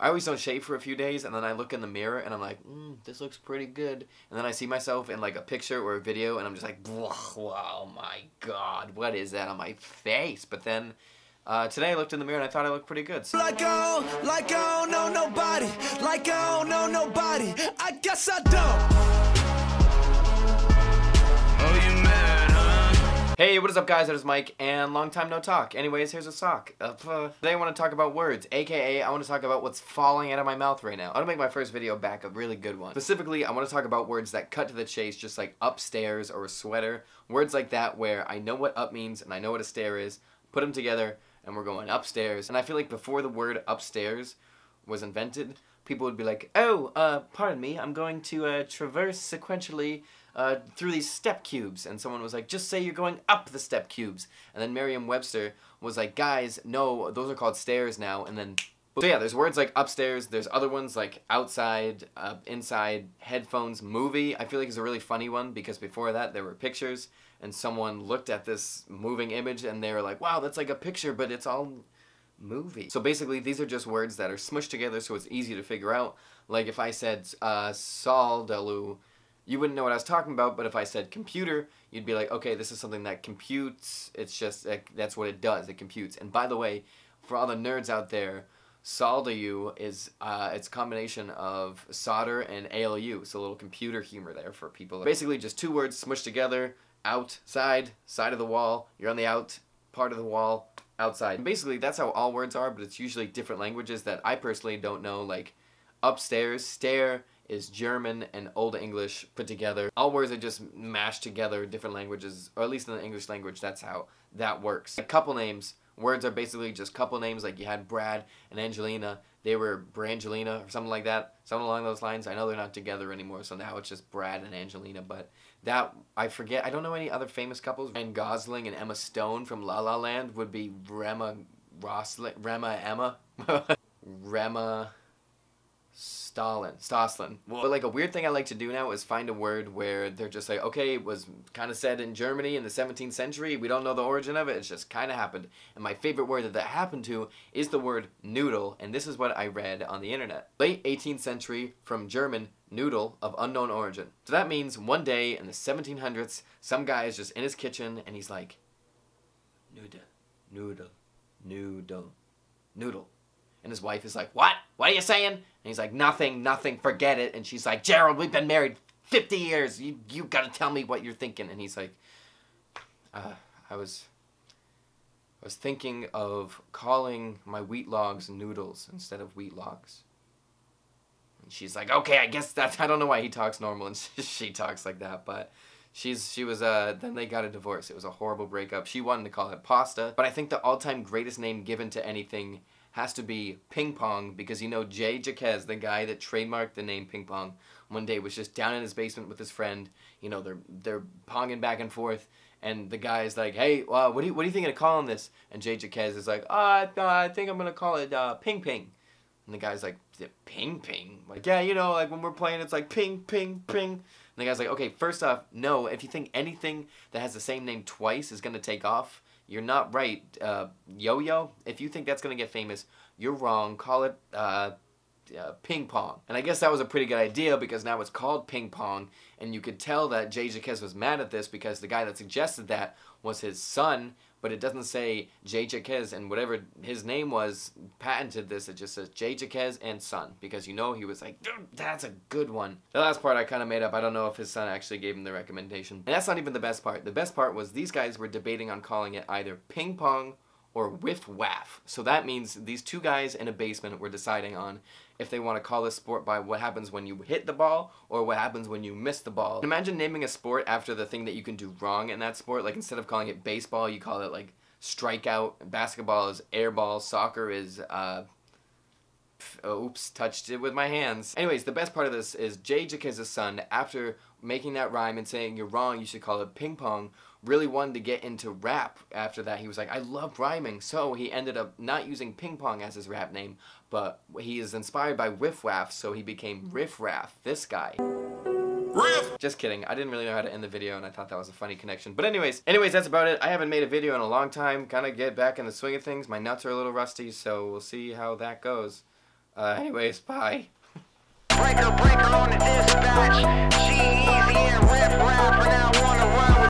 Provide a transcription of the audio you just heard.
I always don't shave for a few days, and then I look in the mirror, and I'm like, this looks pretty good. And then I see myself in like a picture or a video, and I'm just like, oh my god, what is that on my face? But then today I looked in the mirror, and I thought I looked pretty good. Like oh, no nobody. Like oh, no nobody. I guess I don't. Oh, you mad, huh? Hey, what is up, guys? It is Mike, and long time no talk. Anyways, here's a sock. Today I want to talk about words, aka I want to talk about what's falling out of my mouth right now. I want to make my first video back a really good one. Specifically, I want to talk about words that cut to the chase, just like upstairs or a sweater. Words like that where I know what up means and I know what a stair is. Put them together, and we're going upstairs. And I feel like before the word upstairs was invented, people would be like, oh, pardon me, I'm going to traverse sequentially through these step cubes. And someone was like, just say you're going up the step cubes. And then Merriam-Webster was like, guys, no, those are called stairs now. And then, so yeah, there's words like upstairs, there's other ones like outside, inside, headphones, movie. I feel like it's a really funny one because before that there were pictures and someone looked at this moving image and they were like, wow, that's like a picture, but it's all movie. So basically these are just words that are smushed together so it's easy to figure out. Like if I said Saldalu, you wouldn't know what I was talking about, but if I said computer, you'd be like, okay, this is something that computes. It's just, that's what it does, it computes. And by the way, for all the nerds out there, Saldalu is, it's a combination of solder and ALU, so a little computer humor there for people. Basically just two words smushed together, outside, side of the wall, you're on the out part of the wall, outside. And basically that's how all words are, but it's usually different languages that I personally don't know, like upstairs, stair, is German and Old English put together. All words are just mashed together, different languages, or at least in the English language, that's how that works. Like couple names, words are basically just couple names, like you had Brad and Angelina, they were Brangelina or something like that, something along those lines. I know they're not together anymore, so now it's just Brad and Angelina, but that, I forget, I don't know any other famous couples. Ryan Gosling and Emma Stone from La La Land would be Rema Emma, Rema Stoslin. But like a weird thing I like to do now is find a word where they're just like, okay, it was kind of said in Germany in the 17th century, we don't know the origin of it, it's just kind of happened. And my favorite word that happened to is the word noodle, and this is what I read on the internet. Late 18th century, from German, noodle, of unknown origin. So that means one day in the 1700s, some guy is just in his kitchen and he's like, noodle, noodle, noodle, noodle. And his wife is like, what? What are you saying? And he's like, nothing, nothing, forget it. And she's like, Gerald, we've been married 50 years. You gotta tell me what you're thinking. And he's like, I was thinking of calling my wheat logs noodles instead of wheat logs. And she's like, okay, I guess that's, I don't know why he talks normal and she talks like that, but then they got a divorce. It was a horrible breakup. She wanted to call it pasta, but I think the all-time greatest name given to anything has to be ping pong, because you know Jay Jaquez, the guy that trademarked the name ping pong, one day was just down in his basement with his friend. You know, they're ponging back and forth, and the guy's like, hey, what do you think of calling this? And Jay Jaquez is like, I think I'm gonna call it ping ping. And the guy's like, is it ping ping? Like, yeah, you know, like when we're playing, it's like ping ping ping. And the guy's like, okay, first off, no, if you think anything that has the same name twice is gonna take off, you're not right. Yo-yo, if you think that's going to get famous, you're wrong. Call it ping pong. And I guess that was a pretty good idea because now it's called ping pong. And you could tell that Jay Jaquez was mad at this because the guy that suggested that was his son. But it doesn't say Jay Jaquez, and whatever his name was patented this. It just says Jay Jaquez and son, because you know he was like, dude, that's a good one. The last part I kind of made up. I don't know if his son actually gave him the recommendation. And that's not even the best part. The best part was these guys were debating on calling it either ping pong or whiff waff. So that means these two guys in a basement were deciding on if they want to call this sport by what happens when you hit the ball or what happens when you miss the ball. And imagine naming a sport after the thing that you can do wrong in that sport. Like instead of calling it baseball, you call it like strikeout. Basketball is airball. Soccer is oops, touched it with my hands. Anyways, the best part of this is Jay Jaquez's son, after making that rhyme and saying you're wrong, you should call it ping pong, really wanted to get into rap after that. He was like, I love rhyming. So he ended up not using ping pong as his rap name, but he is inspired by Riff Raff, so he became Riff Raff, this guy. Riff! Just kidding. I didn't really know how to end the video, and I thought that was a funny connection. But anyways, that's about it. I haven't made a video in a long time. Kind of get back in the swing of things. My nuts are a little rusty, so we'll see how that goes. Anyways, bye. Breaker on the